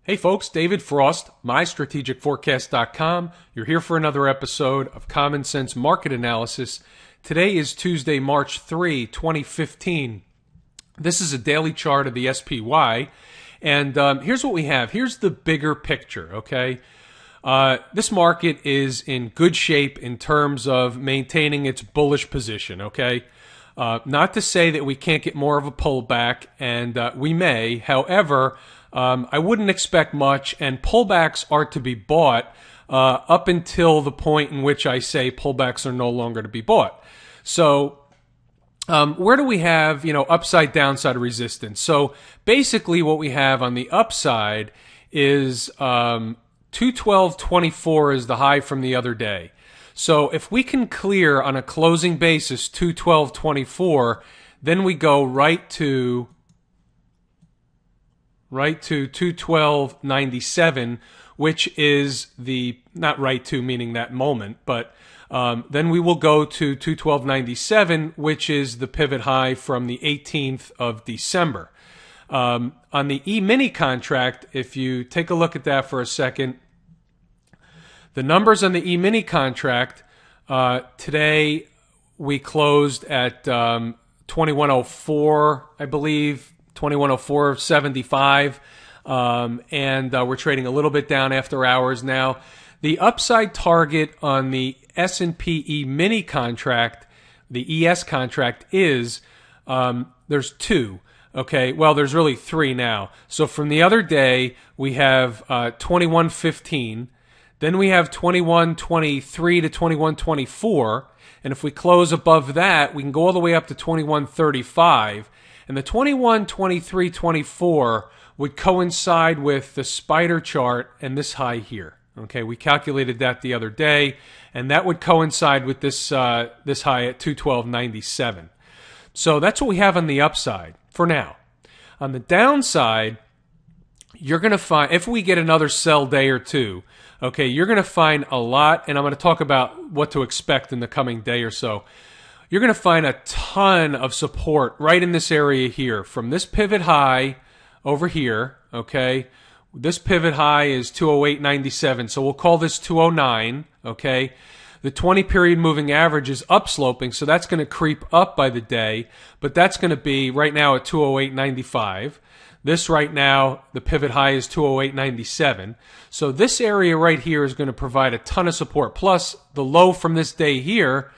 Hey folks, David Frost, mystrategicforecast.com. You're here for another episode of Common Sense Market Analysis. Today is Tuesday, March 3, 2015. This is a daily chart of the SPY, and here's what we have. Here's the bigger picture, okay? This market is in good shape in terms of maintaining its bullish position, okay? Not to say that we can't get more of a pullback, and we may. However, I wouldn't expect much, and pullbacks are to be bought up until the point in which I say pullbacks are no longer to be bought. So where do we have, upside, downside resistance? So basically what we have on the upside is 212.24 is the high from the other day. So if we can clear on a closing basis 212.24, then we go right to 212.97, which is not right to meaning that moment, but then we will go to 212.97, which is the pivot high from the 18th of December. On the E-mini contract, if you take a look at that for a second, the numbers on the E-mini contract, today we closed at 2104, I believe, 2104.75, and we're trading a little bit down after hours now. The upside target on the S&P E-mini contract, the ES contract, is there's two. Okay, well, there's really three now. So from the other day, we have 2115. Then we have 2123 to 2124. And if we close above that, we can go all the way up to 2135. And the 21, 23, 24 would coincide with the spider chart and this high here. Okay, we calculated that the other day, and that would coincide with this this high at 212.97. So that's what we have on the upside for now. On the downside, you're going to find, if we get another sell day or two, okay, you're going to find a lot, and I'm going to talk about what to expect in the coming day or so. You're going to find a ton of support right in this area here, from this pivot high over here, okay? This pivot high is 208.97, so we'll call this 209, okay? The 20-period moving average is upsloping, so that's going to creep up by the day, but that's going to be right now at 208.95. This right now, the pivot high is 208.97. So this area right here is going to provide a ton of support. Plus, the low from this day here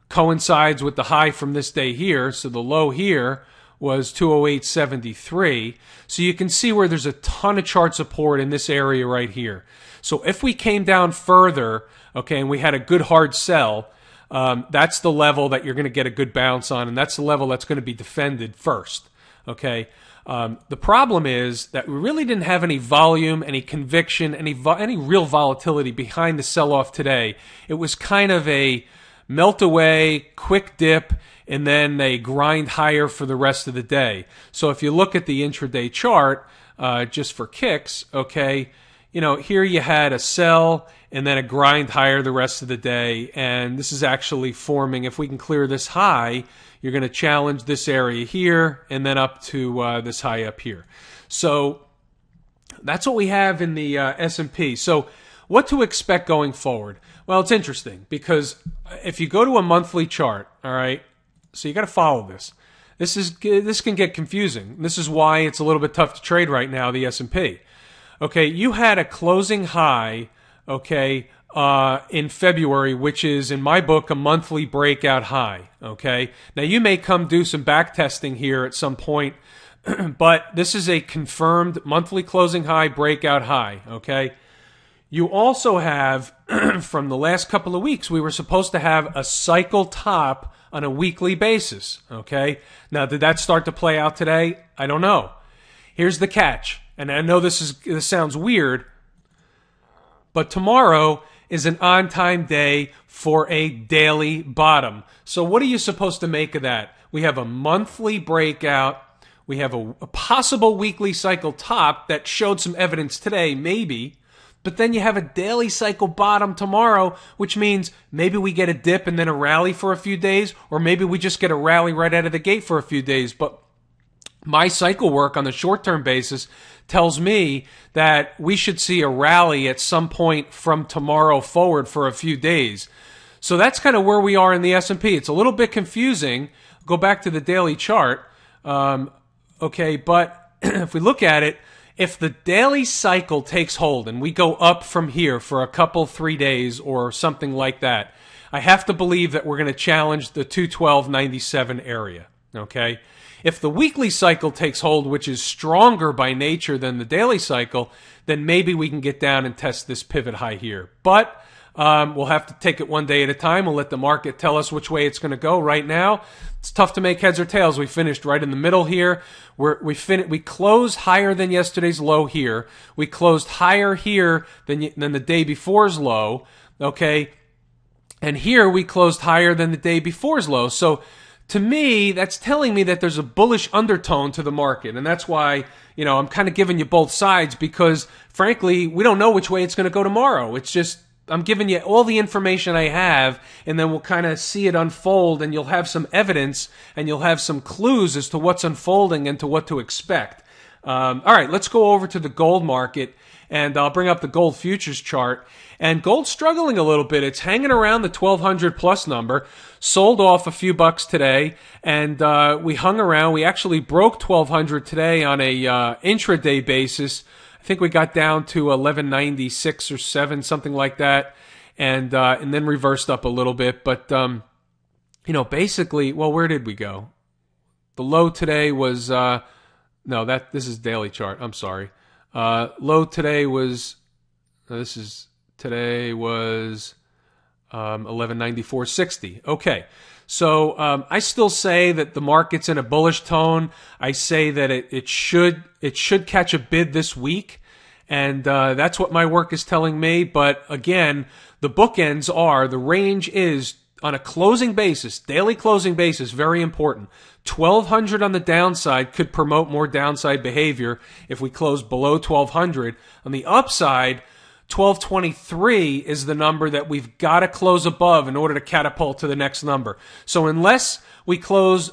coincides with the high from this day here. So the low here was 208.73. So you can see where there's a ton of chart support in this area right here. So if we came down further, okay, and we had a good hard sell, that's the level that you're going to get a good bounce on, and that's the level that's going to be defended first, okay? The problem is that we really didn't have any volume, any conviction, any real volatility behind the sell-off today. It was kind of a melt away, quick dip, and then they grind higher for the rest of the day. So if you look at the intraday chart, just for kicks, okay, here you had a sell and then a grind higher the rest of the day, and this is actually forming, if we can clear this high, you're going to challenge this area here and then up to this high up here. So that's what we have in the S&P. So what to expect going forward? Well, it's interesting because if you go to a monthly chart, all right, so you got to follow this. This can get confusing. This is why it's a little bit tough to trade right now, the S&P. Okay, you had a closing high, okay, in February, which is, in my book, a monthly breakout high, okay? Now, you may come do some back testing here at some point, but this is a confirmed monthly closing high, breakout high, okay? You also have, from the last couple of weeks, we were supposed to have a cycle top on a weekly basis, okay? Now, did that start to play out today? I don't know. Here's the catch, and I know this sounds weird, but tomorrow is an on-time day for a daily bottom. So what are you supposed to make of that? We have a monthly breakout. We have a possible weekly cycle top that showed some evidence today, maybe. But then you have a daily cycle bottom tomorrow, which means maybe we get a dip and then a rally for a few days, or maybe we just get a rally right out of the gate for a few days. But My cycle work on the short-term basis tells me that we should see a rally at some point from tomorrow forward for a few days. So that's kind of where we are in the S&P. It's a little bit confusing. Go back to the daily chart. Okay, but if we look at it, if the daily cycle takes hold and we go up from here for a couple, 3 days or something like that, I have to believe that we're going to challenge the 212.97 area. Okay? If the weekly cycle takes hold, which is stronger by nature than the daily cycle, then maybe we can get down and test this pivot high here. But we'll have to take it one day at a time. We'll let the market tell us which way it's going to go. Right now, it's tough to make heads or tails. We finished right in the middle here. We closed higher than yesterday's low here. We closed higher here than the day before's low. Okay, and here we closed higher than the day before's low. So to me, that's telling me that there's a bullish undertone to the market. And that's why, I'm kind of giving you both sides because, frankly, we don't know which way it's going to go tomorrow. It's just, I'm giving you all the information I have, and then we'll kind of see it unfold, and you'll have some evidence, and you'll have some clues as to what's unfolding and to what to expect. All right, let's go over to the gold market, and I'll bring up the gold futures chart. And gold's struggling a little bit. It's hanging around the 1,200 plus number. Sold off a few bucks today, and we hung around. We actually broke 1,200 today on a intraday basis. I think we got down to 1196 or 7, something like that, and then reversed up a little bit. But basically, well, where did we go? The low today was this is daily chart. I'm sorry. Low today was today was 1194.60. Okay. So I still say that the market's in a bullish tone. I say that it should catch a bid this week, and that's what my work is telling me. But again, the bookends are, the range is on a closing basis, daily closing basis, very important. 1,200 on the downside could promote more downside behavior if we close below 1,200. On the upside, 1223 is the number that we've got to close above in order to catapult to the next number. So unless we close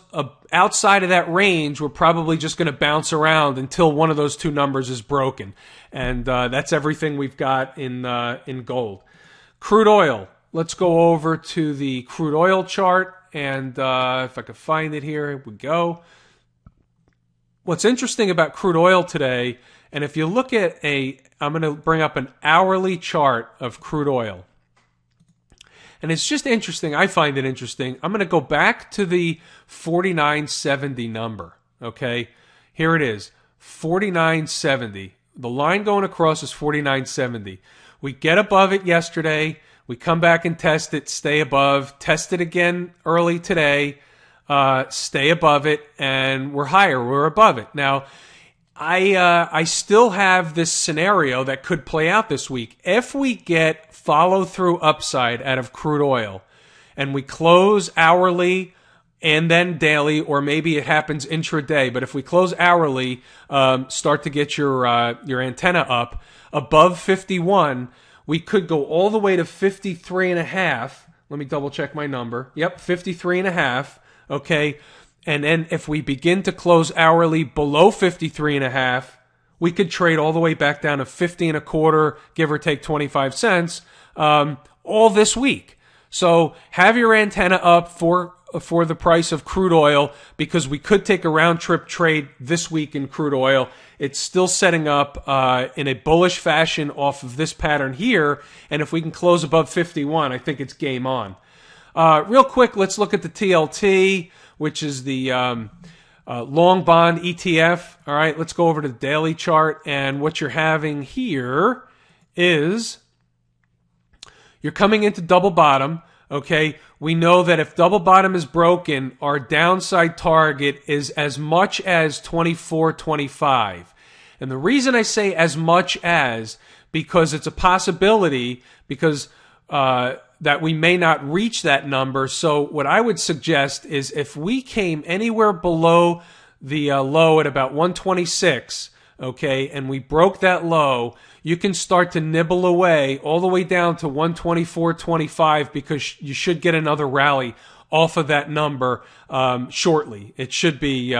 outside of that range, we're probably just going to bounce around until one of those two numbers is broken. And that's everything we've got in gold. Crude oil. Let's go over to the crude oil chart. And if I could find it here we go. What's interesting about crude oil today, and if you look at I'm going to bring up an hourly chart of crude oil. And it's just interesting. I find it interesting. I'm going to go back to the 49.70 number. Okay, here it is, 49.70. The line going across is 49.70. We get above it yesterday. We come back and test it, stay above, test it again early today, stay above it, and we're higher. We're above it. Now, I still have this scenario that could play out this week. If we get follow-through upside out of crude oil and we close hourly and then daily, or maybe it happens intraday, but if we close hourly, start to get your antenna up above 51, we could go all the way to 53.5. Let me double check my number. Yep, 53.5. Okay. And then if we begin to close hourly below 53.5, we could trade all the way back down to 50.25, give or take 25 cents, all this week. So have your antenna up for the price of crude oil, because we could take a round trip trade this week in crude oil. It's still setting up in a bullish fashion off of this pattern here. And if we can close above 51, I think it's game on. Real quick, let's look at the TLT, which is the long bond ETF. All right, let's go over to the daily chart. And what you're having here is you're coming into double bottom. Okay, we know that if double bottom is broken, our downside target is as much as 24.25. And the reason I say as much as, because it's a possibility, because that we may not reach that number. So what I would suggest is if we came anywhere below the low at about 126, okay, and we broke that low, you can start to nibble away all the way down to 124.25, because you should get another rally off of that number shortly. It should be,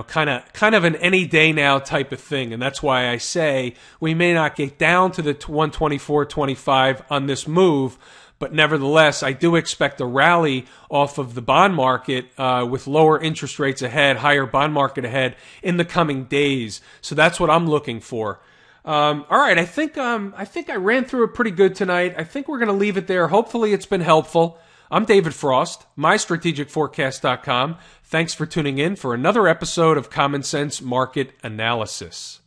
kind of an any day now type of thing. And that's why I say we may not get down to the 124.25 on this move, but nevertheless, I do expect a rally off of the bond market with lower interest rates ahead, higher bond market ahead in the coming days. So that's what I'm looking for. All right, I think I ran through it pretty good tonight. I think we're going to leave it there. Hopefully it's been helpful. I'm David Frost, mystrategicforecast.com. Thanks for tuning in for another episode of Common Sense Market Analysis.